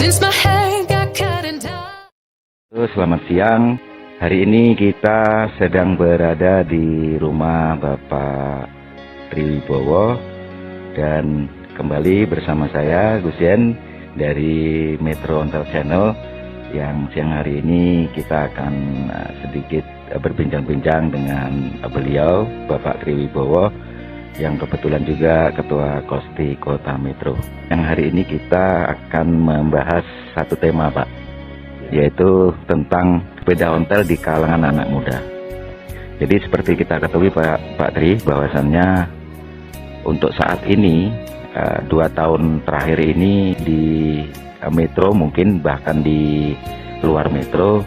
since my hair got cut and dyed. Selamat siang. Hari ini kita sedang berada di rumah Bapak Triwibowo dan kembali bersama saya Gusyen dari Metro Ontel Channel, yang siang hari ini kita akan sedikit berbincang-bincang dengan beliau Bapak Triwibowo yang kebetulan juga Ketua Kosti Kota Metro. Yang hari ini kita akan membahas satu tema, Pak, yaitu tentang sepeda ontel di kalangan anak muda. Jadi seperti kita ketahui Pak Tri, bahwasannya untuk saat ini 2 tahun terakhir ini di Metro, mungkin bahkan di luar Metro,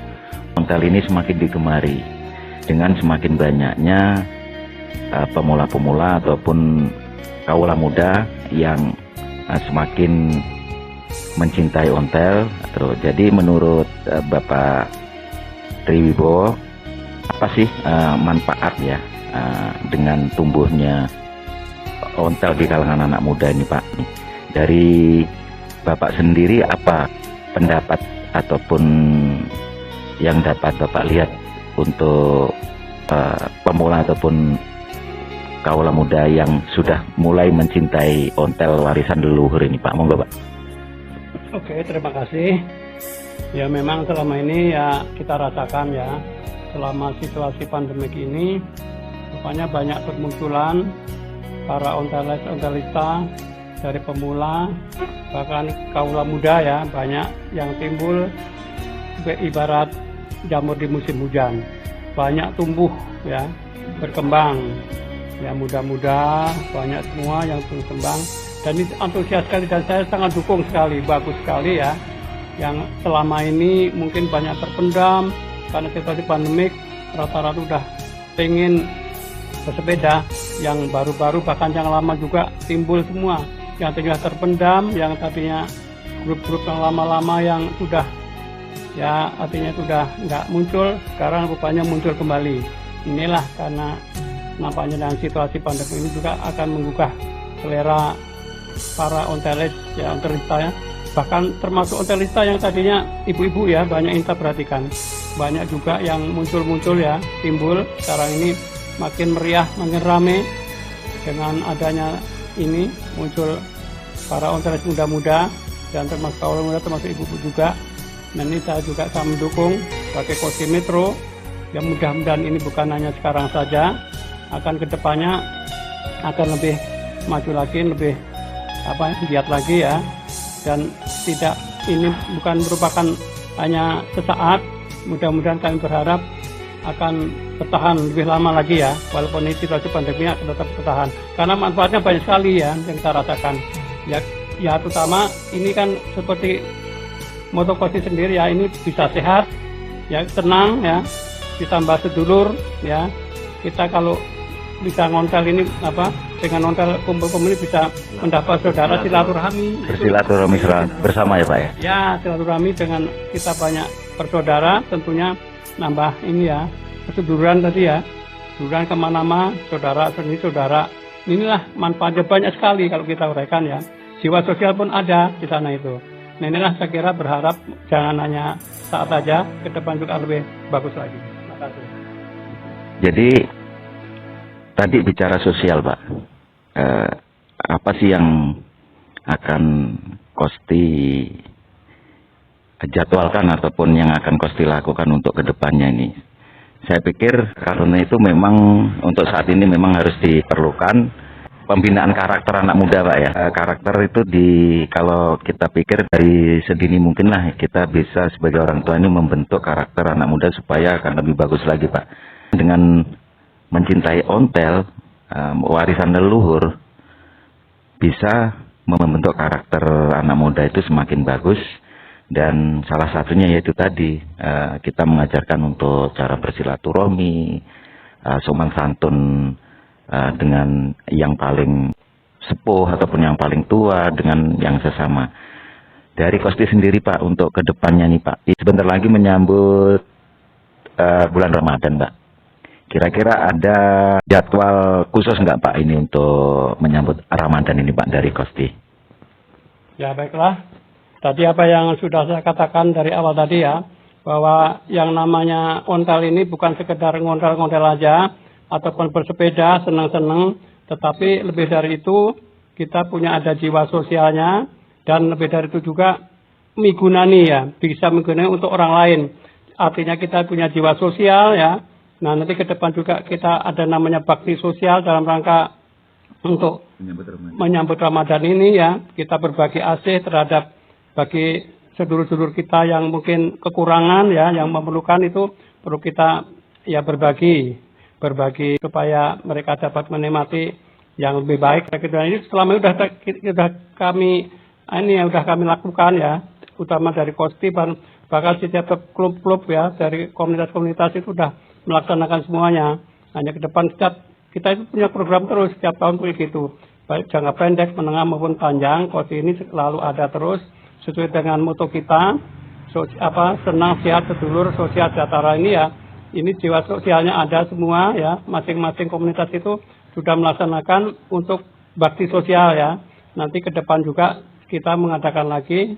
ontel ini semakin digemari dengan semakin banyaknya pemula-pemula ataupun kaula muda yang semakin mencintai ontel. Terus jadi menurut Bapak Triwibowo, apa sih manfaat ya dengan tumbuhnya ontel di kalangan anak muda ini, Pak? Dari Bapak sendiri, apa pendapat ataupun yang dapat Bapak lihat untuk pemula ataupun kaula muda yang sudah mulai mencintai ontel warisan leluhur ini, Pak? Monggo, Pak. Oke, terima kasih. Ya, memang selama ini ya kita rasakan ya, selama situasi pandemik ini rupanya banyak bermunculan para ontelista dari pemula, bahkan kaula muda ya, banyak yang timbul ibarat jamur di musim hujan. Banyak tumbuh ya, berkembang. Ya, muda-muda banyak semua yang berkembang, dan ini antusias sekali, dan saya sangat dukung sekali, bagus sekali ya. Yang selama ini mungkin banyak terpendam karena situasi pandemik, rata-rata udah pengen bersepeda, yang baru-baru bahkan yang lama juga timbul semua, yang tadinya terpendam, yang tadinya grup-grup yang lama-lama yang sudah ya artinya sudah nggak muncul, sekarang rupanya muncul kembali. Inilah karena nampaknya dengan situasi pandemi ini juga akan menggugah selera para ontelis ya, ontelista ya. Bahkan termasuk ontelista yang tadinya ibu-ibu ya, banyak yang kita perhatikan. Banyak juga yang muncul-muncul ya, timbul. Sekarang ini makin meriah, makin rame dengan adanya ini, muncul para ontelis muda-muda, dan termasuk kaula muda, termasuk ibu-ibu juga. Nah, ini saya juga sangat mendukung sebagai Kosti Metro. Ya, mudah-mudahan ini bukan hanya sekarang saja, akan kedepannya akan lebih maju lagi, lebih giat lagi ya, dan tidak, ini bukan merupakan hanya sesaat. Mudah-mudahan kami berharap akan bertahan lebih lama lagi ya, walaupun ini situasi pandemi akan tetap bertahan, karena manfaatnya banyak sekali ya yang kita rasakan ya, terutama ini kan seperti moto Kosti sendiri ya, ini bisa sehat ya, tenang ya, ditambah sedulur ya. Kita kalau bisa ngontel ini dengan ngontel kumpul-kumpul ini bisa mendapat saudara, silaturahmi. Bersilaturahmi bersama ya, Pak ya? Ya, silaturahmi dengan kita banyak bersaudara, tentunya nambah ini ya, keseduluran tadi ya, seduluran kemana-mana, saudara sendiri saudara. Inilah manfaatnya banyak sekali kalau kita uraikan ya. Jiwa sosial pun ada di sana itu. Nah, inilah saya kira berharap jangan hanya saat aja, ke depan juga lebih bagus lagi. Terima kasih. Jadi tadi bicara sosial, Pak, apa sih yang akan Kosti jadwalkan ataupun yang akan Kosti lakukan untuk kedepannya ini? Saya pikir karena itu memang untuk saat ini memang harus diperlukan pembinaan karakter anak muda, Pak ya. Karakter itu kalau kita pikir dari sedini mungkin lah kita bisa sebagai orang tua ini membentuk karakter anak muda supaya akan lebih bagus lagi, Pak. Dengan mencintai ontel, warisan leluhur, bisa membentuk karakter anak muda itu semakin bagus. Dan salah satunya yaitu tadi, kita mengajarkan untuk cara bersilaturahmi, sopan santun dengan yang paling sepuh ataupun yang paling tua, dengan yang sesama. Dari Kosti sendiri, Pak, untuk kedepannya nih, Pak, sebentar lagi menyambut bulan Ramadan, Pak. Kira-kira ada jadwal khusus nggak, Pak, ini untuk menyambut Ramadan ini, Pak, dari Kosti? Ya, baiklah. Tadi apa yang sudah saya katakan dari awal tadi ya, bahwa yang namanya ontel ini bukan sekedar ngontel-ngontel aja, ataupun bersepeda, senang-senang, tetapi lebih dari itu, kita punya ada jiwa sosialnya, dan lebih dari itu juga migunani ya, bisa menggunani untuk orang lain. Artinya kita punya jiwa sosial ya. Nah nanti ke depan juga kita ada namanya bakti sosial dalam rangka untuk menyambut Ramadan ini ya. Kita berbagi asih terhadap bagi sedulur-sedulur kita yang mungkin kekurangan ya, yang memerlukan itu perlu kita ya berbagi supaya mereka dapat menikmati yang lebih baik. Ini selama ini sudah kami lakukan ya, utama dari Kosti, bahkan setiap klub-klub ya dari komunitas-komunitas itu sudah melaksanakan semuanya. Hanya ke depan kita itu punya program terus setiap tahun begitu, baik jangka pendek, menengah maupun panjang. Kosti ini selalu ada terus sesuai dengan moto kita, senang sehat sedulur sosial sejahtera ini ya. Ini jiwa sosialnya ada semua ya, masing-masing komunitas itu sudah melaksanakan untuk bakti sosial ya. Nanti ke depan juga kita mengadakan lagi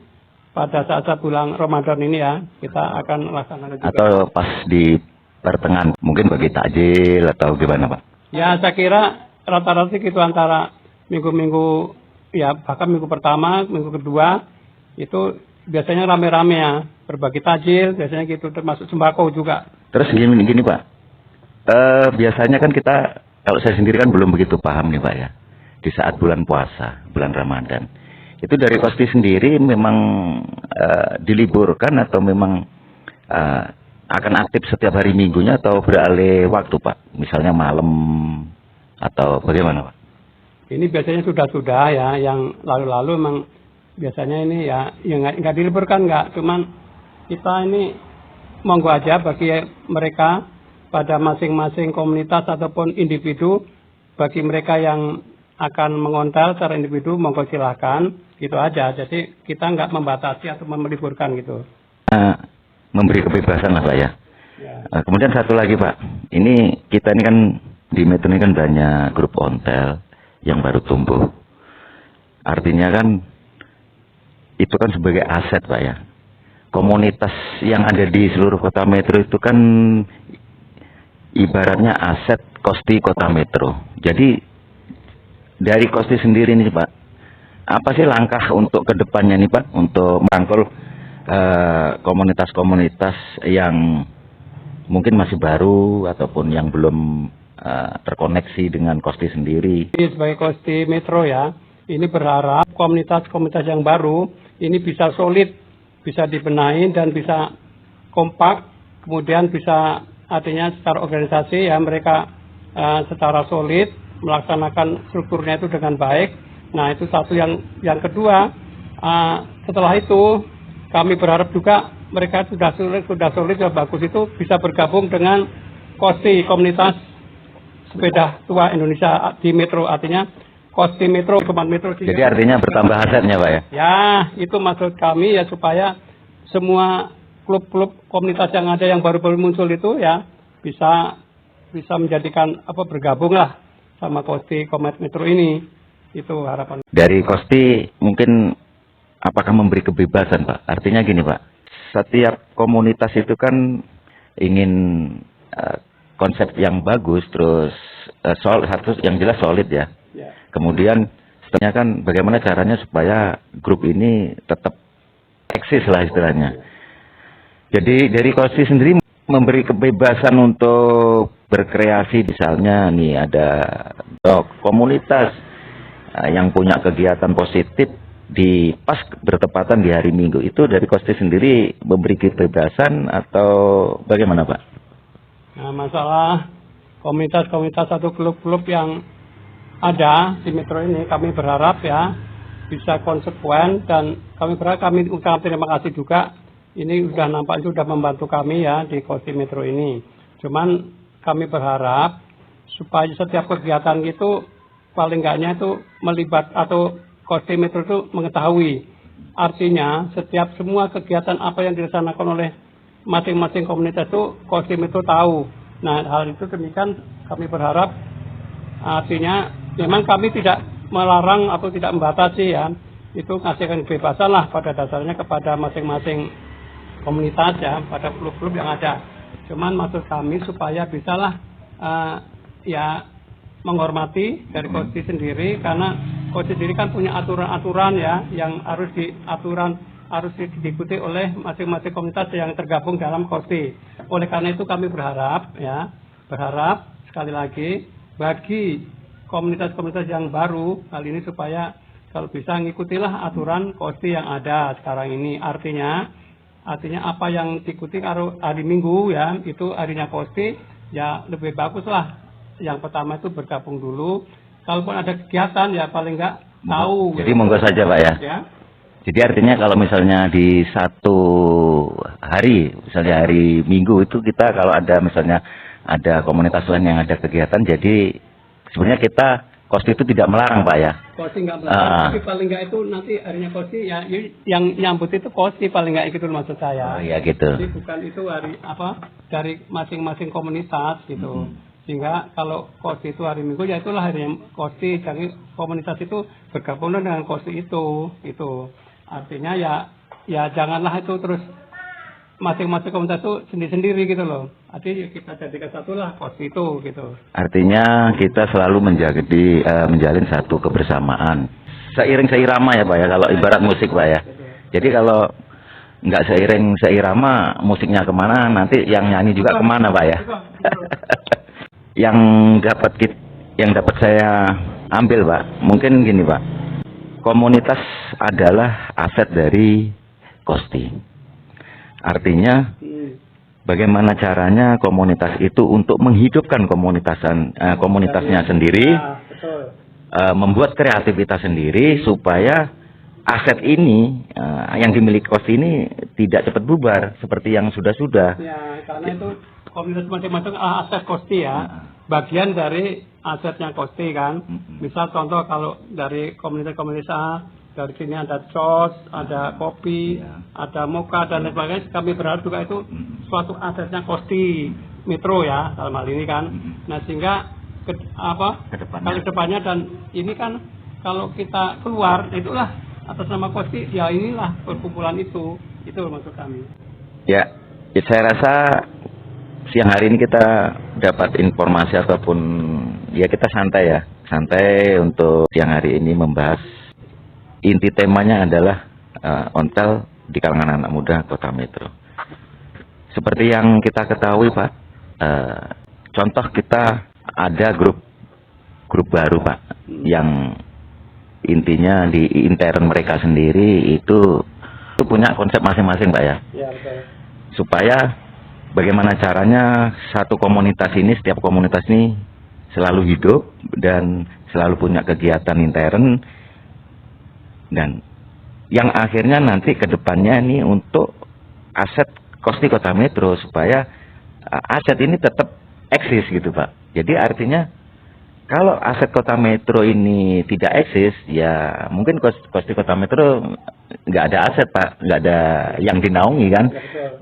pada saat bulan Ramadan ini ya, kita akan laksanakan juga. Atau pas di pertengahan mungkin bagi takjil atau gimana Pak? Ya saya kira rata-rata itu antara minggu-minggu ya, bahkan minggu pertama, minggu kedua itu biasanya rame-rame ya, berbagi takjil, biasanya gitu, termasuk sembako juga. Terus gini Pak, biasanya kan kita, kalau saya sendiri kan belum begitu paham nih Pak ya, di saat bulan puasa, bulan Ramadan, itu dari Kosti sendiri memang diliburkan atau memang akan aktif setiap hari minggunya atau beralih waktu Pak, misalnya malam atau bagaimana Pak? Ini biasanya sudah ya, yang lalu-lalu memang biasanya ini ya nggak diliburkan, nggak, cuman kita ini monggo aja bagi mereka pada masing-masing komunitas ataupun individu, bagi mereka yang akan mengontel secara individu monggo silahkan, gitu aja. Jadi kita nggak membatasi atau meliburkan gitu. Memberi kebebasan lah Pak ya. Kemudian satu lagi Pak, ini kita ini kan di Metro ini kan banyak grup ontel yang baru tumbuh. Artinya kan itu kan sebagai aset Pak ya. Komunitas yang ada di seluruh kota Metro itu kan ibaratnya aset Kosti Kota Metro. Jadi dari Kosti sendiri nih Pak, apa sih langkah untuk kedepannya nih Pak, untuk merangkul komunitas-komunitas yang mungkin masih baru ataupun yang belum terkoneksi dengan Kosti sendiri? Sebagai Kosti Metro ya, ini berharap komunitas-komunitas yang baru ini bisa solid, bisa dibenahi dan bisa kompak, kemudian bisa artinya secara organisasi ya mereka secara solid melaksanakan strukturnya itu dengan baik. Nah itu satu. Yang kedua, setelah itu kami berharap juga mereka sudah solid ya bagus, itu bisa bergabung dengan Kosti, komunitas sepeda tua Indonesia di Metro, artinya Kosti Metro, Sobat Metro. Jadi artinya bertambah asetnya Pak ya? Ya, itu maksud kami ya, supaya semua klub-klub komunitas yang ada yang baru-baru muncul itu ya bisa menjadikan bergabung lah sama Kosti Metro ini. Itu harapan. Dari Kosti mungkin apakah memberi kebebasan Pak? Artinya gini Pak, setiap komunitas itu kan ingin konsep yang bagus, terus satu yang jelas solid ya. Kemudian setelahnya kan bagaimana caranya supaya grup ini tetap eksis lah istilahnya. Jadi dari Kosti sendiri memberi kebebasan untuk berkreasi, misalnya nih ada komunitas yang punya kegiatan positif di pas bertepatan di hari Minggu, itu dari Kosti sendiri memberi kebebasan atau bagaimana Pak? Nah, masalah komunitas-komunitas atau klub-klub yang ada di Metro ini, kami berharap ya bisa konsekuen, dan kami ucapkan terima kasih juga. Ini sudah nampak sudah membantu kami ya di Kosti Metro ini. Cuman kami berharap supaya setiap kegiatan itu paling enggaknya itu melibat atau Kosti Metro itu mengetahui. Artinya setiap semua kegiatan apa yang dilaksanakan oleh masing-masing komunitas itu Kosti Metro tahu. Nah hal itu demikian kami berharap, artinya memang kami tidak melarang atau tidak membatasi ya. itu ngasihkan kebebasan lah pada dasarnya kepada masing-masing komunitas ya, pada klub-klub yang ada. Cuman maksud kami supaya bisalah ya menghormati dari KOSTI sendiri, karena KOSTI sendiri kan punya aturan-aturan ya yang harus diikuti oleh masing-masing komunitas yang tergabung dalam KOSTI. Oleh karena itu kami berharap sekali lagi bagi komunitas-komunitas yang baru kali ini supaya kalau bisa ngikutilah aturan KOSTI yang ada sekarang ini. Artinya apa yang diikuti hari Minggu ya, itu harinya KOSTI ya lebih bagus lah. Yang pertama itu bergabung dulu. Kalaupun ada kegiatan ya paling enggak tahu. Jadi monggo saja Pak ya. Jadi artinya kalau misalnya di satu hari, misalnya hari Minggu itu kita kalau ada misalnya ada komunitas lain yang ada kegiatan, jadi sebenarnya kita KOSTI itu tidak melarang Pak ya. KOSTI nggak melarang, tapi paling nggak itu nanti harinya KOSTI ya yang nyambut itu KOSTI paling nggak gitu maksud saya. Oh iya gitu. Jadi bukan itu hari dari masing-masing komunitas gitu. Sehingga kalau KOSTI itu hari Minggu ya itulah hari KOSTI, jadi komunitas itu bergabung dengan KOSTI itu. Artinya ya janganlah itu terus masing-masing komunitas itu sendiri-sendiri gitu loh. Artinya kita jadikan satu lah KOSTI itu gitu. Artinya kita selalu menjalin satu kebersamaan. Seiring seirama ya Pak ya, kalau ibarat musik Pak ya. Jadi kalau nggak seiring seirama musiknya kemana, nanti yang nyanyi juga kemana Pak ya. Yang dapat saya ambil Pak, mungkin gini Pak, komunitas adalah aset dari KOSTI. Artinya bagaimana caranya komunitas itu untuk menghidupkan komunitasnya sendiri, membuat kreativitas sendiri supaya aset ini yang dimiliki KOSTI ini tidak cepat bubar seperti yang sudah-sudah. Ya, karena itu komunitas masing-masing aset KOSTI ya, bagian dari asetnya KOSTI kan. Misal contoh kalau dari komunitas A, dari sini ada sos, ada kopi, ada mocha dan lain sebagainya, kami berharap juga itu suatu asetnya KOSTI Metro ya dalam hal ini kan. Nah sehingga kedepannya dan ini kan kalau kita keluar itulah atas nama KOSTI ya inilah perkumpulan itu maksud kami. Ya saya rasa siang hari ini kita dapat informasi ataupun ya kita santai untuk siang hari ini membahas inti temanya adalah ontel di kalangan anak muda Kota Metro. Seperti yang kita ketahui Pak, contoh kita ada grup baru Pak yang intinya di intern mereka sendiri itu punya konsep masing-masing Pak ya. Ya betul. Supaya bagaimana caranya satu komunitas ini, setiap komunitas ini selalu hidup dan selalu punya kegiatan intern, dan yang akhirnya nanti ke depannya ini untuk aset KOSTI Kota Metro supaya aset ini tetap eksis gitu Pak. Jadi artinya kalau aset Kota Metro ini tidak eksis, ya mungkin KOSTI Kota Metro nggak ada aset Pak, nggak ada yang dinaungi kan.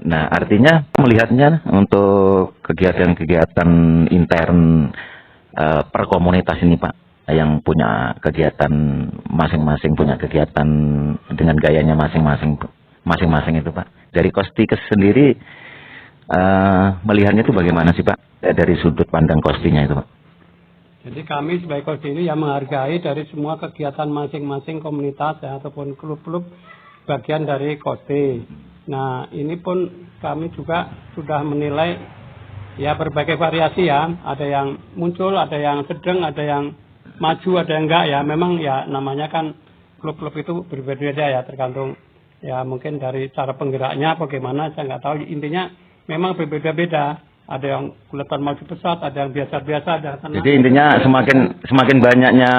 Nah artinya melihatnya untuk kegiatan-kegiatan intern per komunitas ini Pak, yang punya kegiatan masing-masing, punya kegiatan dengan gayanya masing-masing itu Pak. Dari KOSTI sendiri melihatnya itu bagaimana sih Pak, dari sudut pandang KOSTI-nya itu Pak? Jadi kami sebagai KOSTI ini yang menghargai dari semua kegiatan masing-masing komunitas ya, ataupun klub-klub bagian dari KOSTI. Nah ini pun kami juga sudah menilai ya berbagai variasi ya, ada yang muncul, ada yang sedang, ada yang maju, ada yang enggak ya. Memang ya namanya kan klub-klub itu berbeda-beda ya, tergantung ya mungkin dari cara penggeraknya bagaimana saya nggak tahu. Intinya memang berbeda-beda. Ada yang kelihatan maju pesat, ada yang biasa-biasa, ada yang tenang. Jadi intinya semakin banyaknya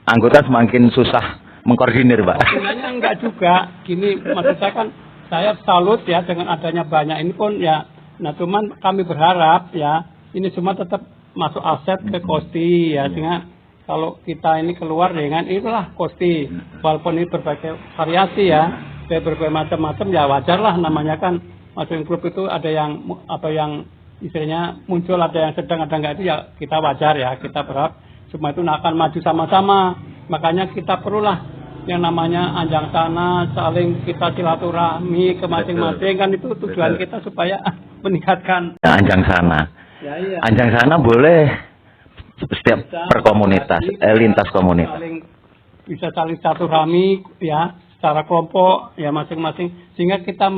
anggota semakin susah mengkoordinir Pak. Sebenarnya enggak juga. Gini maksud saya kan saya salut ya dengan adanya banyak ini pun ya. Nah cuman kami berharap ya ini semua tetap masuk aset ke KOSTI ya, sehingga kalau kita ini keluar dengan itulah KOSTI, walaupun ini berbagai variasi ya, berbagai macam-macam ya wajar lah, namanya kan masing klub itu ada yang istilahnya muncul, ada yang sedang, ada enggak, itu ya kita wajar ya, kita berharap semua itu akan maju sama-sama. Makanya kita perlulah yang namanya anjang sana, saling kita silaturahmi ke masing-masing, kan itu tujuan Betul. kita supaya meningkatkan. Nah, anjang sana. Ya, iya. Anjang sana boleh setiap Bisa per komunitas, lintas komunitas. Bisa saling silaturahmi ya secara kelompok ya masing-masing, sehingga kita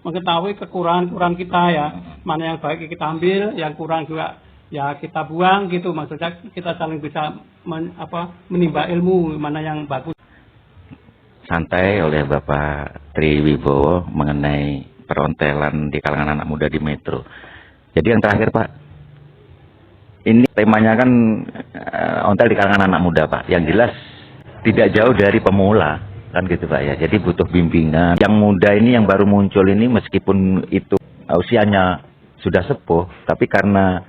mengetahui kekurangan kita ya, mana yang baik kita ambil, yang kurang juga ya kita buang gitu, maksudnya kita saling bisa menimba ilmu mana yang bagus. Santai oleh Bapak Tri Wibowo mengenai perontelan di kalangan anak muda di Metro. Jadi yang terakhir Pak, ini temanya kan ontel di kalangan anak muda Pak. Yang jelas tidak jauh dari pemula kan gitu Pak ya. Jadi butuh bimbingan. Yang muda ini yang baru muncul ini meskipun itu usianya sudah sepuh, tapi karena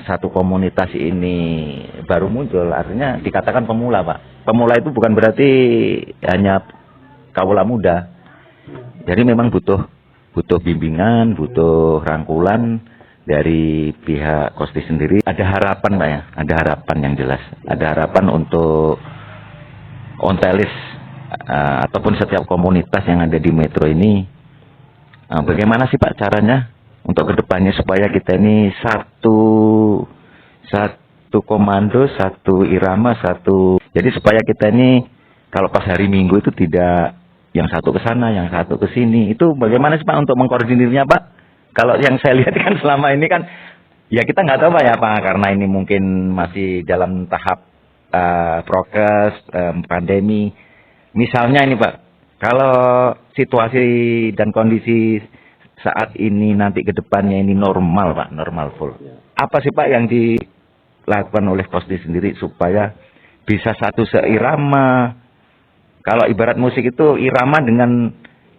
satu komunitas ini baru muncul, artinya dikatakan pemula Pak. Pemula itu bukan berarti hanya kaula muda. Jadi memang butuh bimbingan, butuh rangkulan dari pihak Kosti sendiri. Ada harapan Pak ya, ada harapan yang jelas. Ada harapan untuk ontelis ataupun setiap komunitas yang ada di Metro ini. Bagaimana sih Pak caranya untuk kedepannya supaya kita ini satu komando, satu irama, jadi supaya kita ini kalau pas hari Minggu itu tidak yang satu ke sana, yang satu ke sini. Itu bagaimana sih Pak untuk mengkoordinirnya Pak? Kalau yang saya lihat kan selama ini kan ya kita nggak tahu Pak ya Pak, karena ini mungkin masih dalam tahap prokes, pandemi. Misalnya ini Pak, kalau situasi dan kondisi saat ini nanti ke depannya ini normal Pak, normal full. Apa sih Pak yang dilakukan oleh Kosti sendiri supaya bisa satu seirama? Kalau ibarat musik itu irama dengan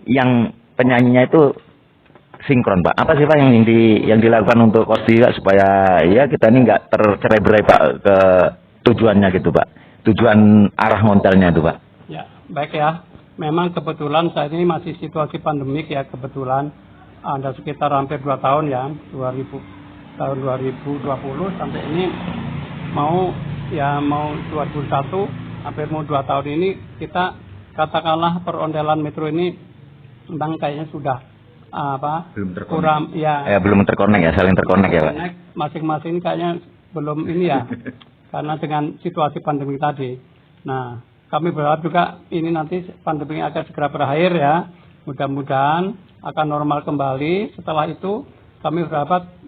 yang penyanyinya itu sinkron Pak. Apa sih Pak yang dilakukan untuk Kosti Pak supaya ya kita ini nggak tercerai-berai Pak ke tujuannya gitu Pak. Tujuan arah ngontelnya itu Pak. Ya, baik ya. Memang kebetulan saat ini masih situasi pandemik ya, kebetulan ada sekitar hampir 2 tahun ya, tahun 2020 sampai ini mau 2021, hampir mau 2 tahun ini kita katakanlah perondelan Metro ini memang kayaknya sudah Belum terkonek. kurang ya. Belum terkonek ya, saling terkonek ya Pak. Masing-masing kayaknya belum ini ya, karena dengan situasi pandemi tadi. Nah, kami berharap juga ini nanti pandemi akan segera berakhir ya. Mudah-mudahan akan normal kembali. Setelah itu kami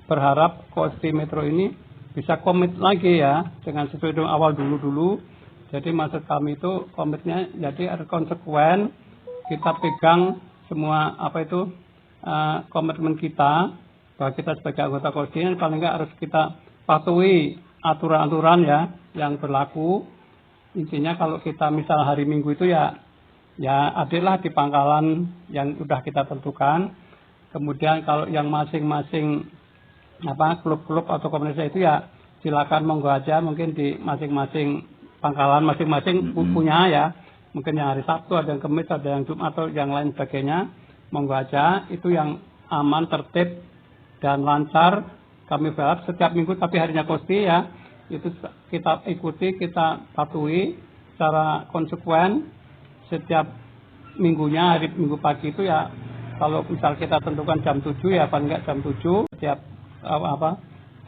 berharap Kosti Metro ini bisa komit lagi ya dengan sesuai dengan awal dulu. Jadi maksud kami itu komitnya jadi ada konsekuen, kita pegang semua komitmen kita bahwa kita sebagai anggota Kosti paling nggak harus kita patuhi aturan-aturan ya yang berlaku. Intinya kalau kita misal hari Minggu itu ya adalah di pangkalan yang sudah kita tentukan. Kemudian kalau yang masing-masing klub-klub atau komunitas itu ya silakan monggo aja, mungkin di masing-masing pangkalan masing-masing punya ya. Mungkin yang hari Sabtu, ada yang Kamis, ada yang Jumat atau yang lain sebagainya. Monggo aja, itu yang aman, tertib dan lancar. Kami berharap setiap minggu tapi harinya Kosti ya, itu kita ikuti, kita patuhi secara konsekuen. Setiap minggunya, hari Minggu pagi itu ya, kalau misal kita tentukan jam 7 ya paling enggak jam 7.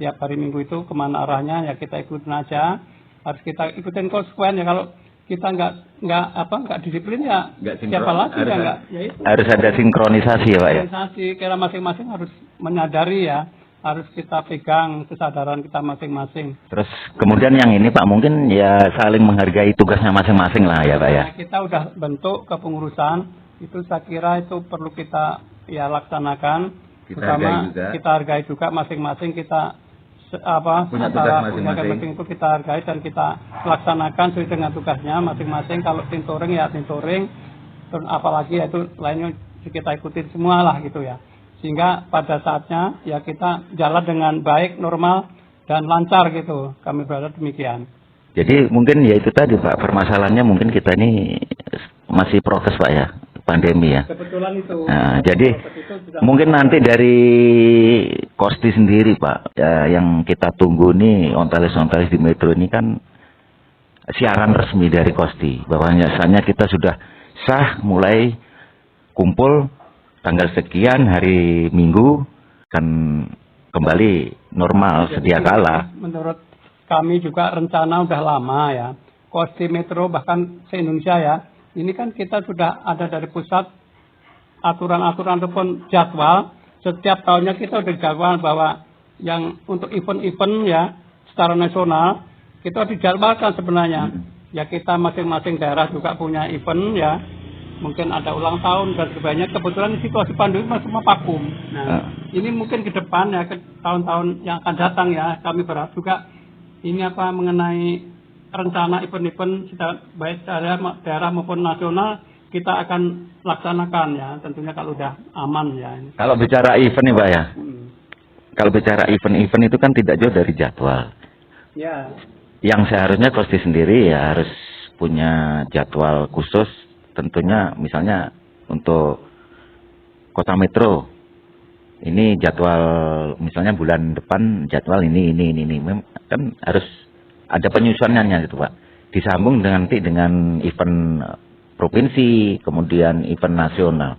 Tiap hari Minggu itu kemana arahnya ya kita ikutin aja. Harus kita ikutin konsekuen ya. Kalau kita nggak disiplin ya siapa lagi ya nggak ya itu. Harus ada sinkronisasi ya Pak ya. Sinkronisasi, kira masing-masing harus menyadari ya. Harus kita pegang kesadaran kita masing-masing. Terus kemudian yang ini Pak mungkin ya saling menghargai tugasnya masing-masing lah ya Pak ya. Nah, kita udah bentuk kepengurusan, itu saya kira itu perlu kita ya laksanakan. Kita hargai juga masing-masing kita punya tugas masing-masing itu kita hargai dan kita laksanakan sesuai dengan tugasnya masing-masing. Kalau tintoring ya tintoring, terus apalagi ya itu lainnya kita ikutin semua lah gitu ya. Sehingga pada saatnya ya kita jalan dengan baik, normal, dan lancar gitu. Kami berharap demikian. Jadi mungkin ya itu tadi Pak, permasalahannya mungkin kita ini masih prokes Pak ya, pandemi ya. Kebetulan itu. Nah, jadi mungkin nanti dari Kosti sendiri Pak, ya, yang kita tunggu nih ontelis di Metro ini kan siaran resmi dari Kosti bahwasanya kita sudah sah mulai kumpul tanggal sekian hari Minggu kan kembali normal sedia kala. Menurut kami juga rencana udah lama ya. Kosti Metro bahkan se-Indonesia ya. Ini kan kita sudah ada dari pusat aturan-aturan ataupun jadwal. Setiap tahunnya kita udah jadwal bahwa yang untuk event-event ya secara nasional kita dijadwalkan sebenarnya. Ya kita masing-masing daerah juga punya event ya. Mungkin ada ulang tahun dan sebagainya. Kebetulan situasi pandemi masih vakum. Nah, ini mungkin ke depan ya, ke tahun-tahun yang akan datang ya, kami berharap juga ini apa mengenai rencana event-event baik daerah maupun nasional kita akan laksanakan ya, tentunya kalau udah aman ya. Kalau bicara event nih Pak ya, kalau bicara event-event itu kan tidak jauh dari jadwal. Ya. Yang seharusnya Kosti sendiri ya harus punya jadwal khusus. Tentunya misalnya untuk Kota Metro ini jadwal misalnya bulan depan jadwal ini kan harus ada penyusunannya gitu Pak, disambung nanti dengan event provinsi kemudian event nasional.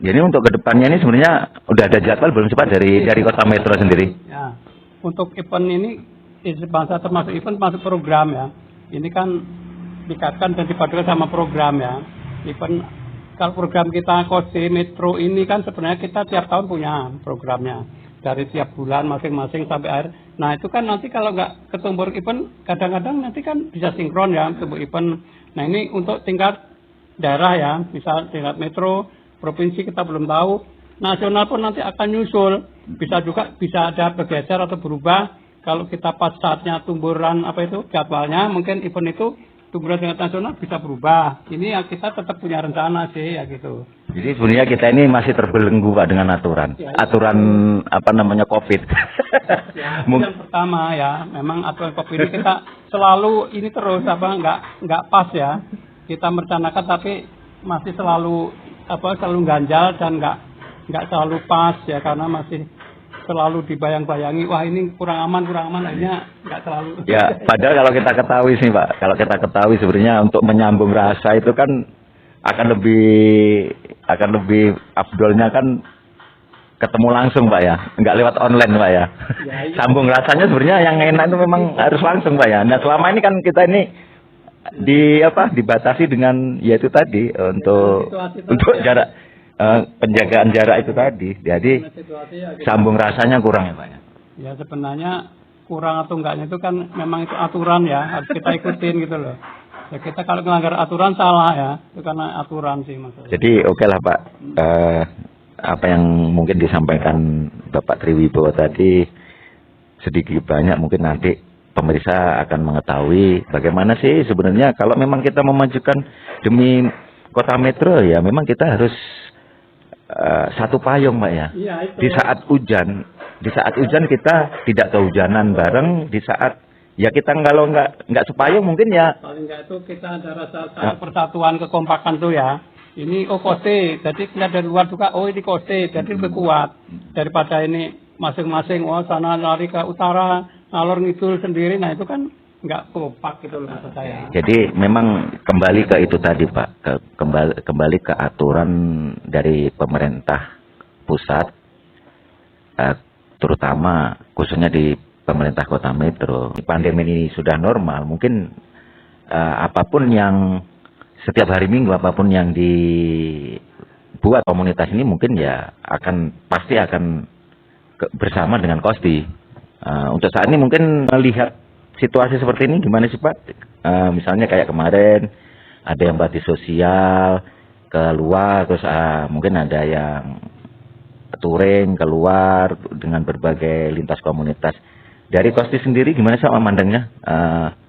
Jadi untuk kedepannya ini sebenarnya udah ada jadwal belum sih Pak dari Kota Metro sendiri? Ya, untuk event ini bangsa termasuk event masuk program ya. Ini kan dikaitkan dan dipadukan sama program ya. Event kalau program kita Kosti Metro ini kan sebenarnya kita tiap tahun punya programnya dari tiap bulan masing-masing sampai akhir. Nah itu kan nanti kalau nggak ketumbur event kadang-kadang nanti kan bisa sinkron ya ketumbur event. Nah ini untuk tingkat daerah ya, misal tingkat metro, provinsi kita belum tahu. Nasional pun nanti akan nyusul. Bisa juga bisa ada bergeser atau berubah. Kalau kita pas saatnya tumburan apa itu jadwalnya mungkin event itu tumbuhan tingkat nasional bisa berubah. Ini yang kita tetap punya rencana sih ya gitu. Jadi sebenarnya kita ini masih terbelenggu Pak dengan aturan. Ya, aturan apa namanya COVID. Ya, yang pertama ya, memang aturan COVID ini kita selalu ini terus apa nggak pas ya. Kita merencanakan tapi masih selalu selalu ganjal dan nggak selalu pas ya karena masih selalu dibayang-bayangi, wah ini kurang aman, akhirnya nggak selalu. Ya, padahal kalau kita ketahui sih Pak, kalau kita ketahui sebenarnya untuk menyambung rasa itu kan akan lebih afdolnya kan ketemu langsung Pak ya, nggak lewat online Pak ya. Iya. Sambung rasanya sebenarnya yang enak itu memang harus langsung Pak ya. Nah selama ini kan kita ini dibatasi dengan yaitu tadi untuk jarak. Penjagaan jarak itu tadi, jadi sambung rasanya kurang ya Pak ya? Ya sebenarnya kurang atau enggaknya itu kan memang itu aturan ya, harus kita ikutin gitu loh. Ya kita kalau melanggar aturan salah ya, itu karena aturan sih maksudnya. Jadi oke lah Pak, apa yang mungkin disampaikan Bapak Triwibowo tadi sedikit banyak mungkin nanti pemirsa akan mengetahui bagaimana sih sebenarnya kalau memang kita memajukan demi Kota Metro ya memang kita harus satu payung Pak ya. Iya, di saat hujan kita tidak kehujanan bareng, di saat ya kita kalau nggak sepayung mungkin ya paling nggak itu kita ada rasa persatuan kekompakan tuh ya. Ini Kosti, jadi kita dari luar juga ini Kosti, jadi lebih kuat daripada ini masing-masing sana lari ke utara, ngalor ngidul sendiri. Nah itu kan nggak kompak gitu loh maksud saya. Jadi memang kembali ke itu tadi Pak, kembali ke aturan dari pemerintah pusat, terutama khususnya di pemerintah Kota Metro. Pandemi ini sudah normal, mungkin apapun yang setiap hari Minggu apapun yang dibuat komunitas ini mungkin ya pasti akan bersama dengan Kosti. Untuk saat ini mungkin melihat situasi seperti ini gimana sih Pak? Misalnya kayak kemarin ada yang bakti sosial keluar, terus mungkin ada yang touring keluar dengan berbagai lintas komunitas. Dari Kosti sendiri gimana sih memandangnya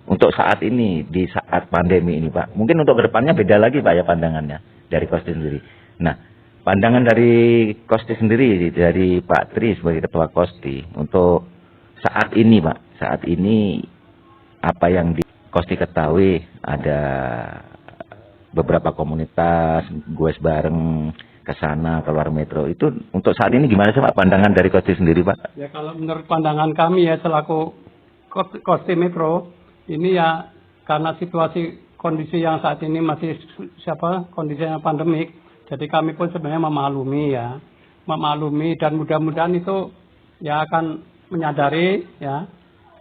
untuk saat ini di saat pandemi ini Pak? Mungkin untuk kedepannya beda lagi Pak ya pandangannya dari Kosti sendiri. Nah pandangan dari Kosti sendiri dari Pak Tri sebagai Ketua Kosti untuk saat ini Pak, saat ini apa yang di Kosti ketahui ada beberapa komunitas goes bareng ke sana keluar metro itu untuk saat ini gimana sih Pak pandangan dari Kosti sendiri Pak? Ya kalau menurut pandangan kami ya selaku Kosti Metro ini ya karena situasi kondisi yang saat ini masih kondisinya pandemik, jadi kami pun sebenarnya memaklumi dan mudah-mudahan itu ya akan menyadari ya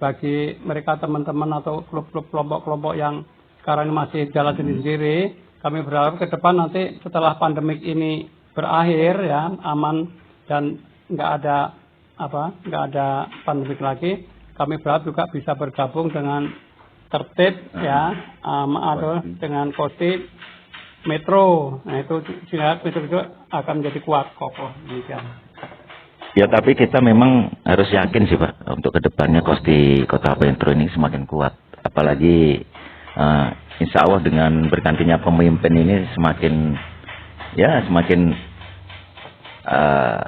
bagi mereka teman-teman atau klub-klub kelompok-kelompok yang sekarang masih jalan sendiri. Kami berharap ke depan nanti setelah pandemik ini berakhir ya aman dan nggak ada pandemik lagi, kami berharap juga bisa bergabung dengan tertib ya atau dengan Kosti Metro. Nah itu sehingga Metro itu akan menjadi kuat kokoh demikian. Ya tapi kita memang harus yakin sih Pak untuk kedepannya Kosti Kota Metro ini semakin kuat, apalagi insya Allah dengan bergantinya pemimpin ini semakin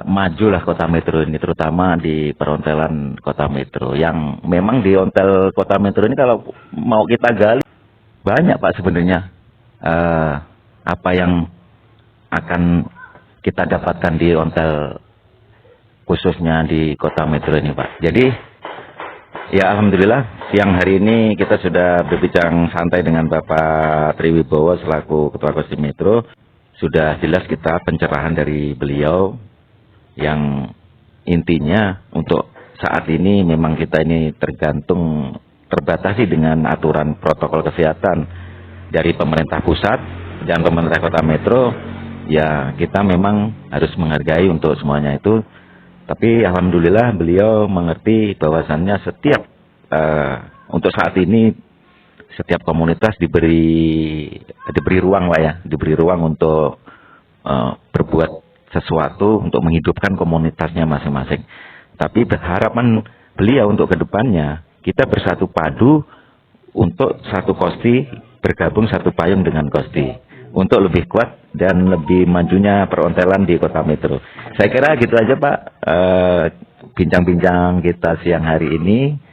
majulah Kota Metro ini, terutama di perontelan Kota Metro. Yang memang di ontel Kota Metro ini kalau mau kita gali banyak Pak sebenarnya apa yang akan kita dapatkan di ontel khususnya di Kota Metro ini Pak. Jadi ya alhamdulillah siang hari ini kita sudah berbincang santai dengan Bapak Triwibowo selaku Ketua Kosti Metro. Sudah jelas kita pencerahan dari beliau yang intinya untuk saat ini memang kita ini terbatasi dengan aturan protokol kesehatan dari pemerintah pusat dan pemerintah Kota Metro. Ya kita memang harus menghargai untuk semuanya itu. Tapi alhamdulillah beliau mengerti bahwasannya setiap untuk saat ini setiap komunitas diberi ruang lah ya, diberi ruang untuk berbuat sesuatu untuk menghidupkan komunitasnya masing-masing. Tapi harapan beliau untuk kedepannya kita bersatu padu untuk satu Kosti, bergabung satu payung dengan Kosti untuk lebih kuat dan lebih majunya perontelan di Kota Metro. Saya kira gitu aja Pak bincang-bincang kita siang hari ini.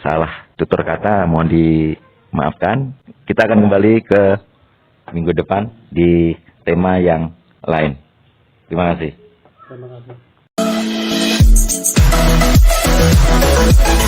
Salah tutur kata mohon dimaafkan. Kita akan kembali ke minggu depan di tema yang lain. Terima kasih. Terima kasih.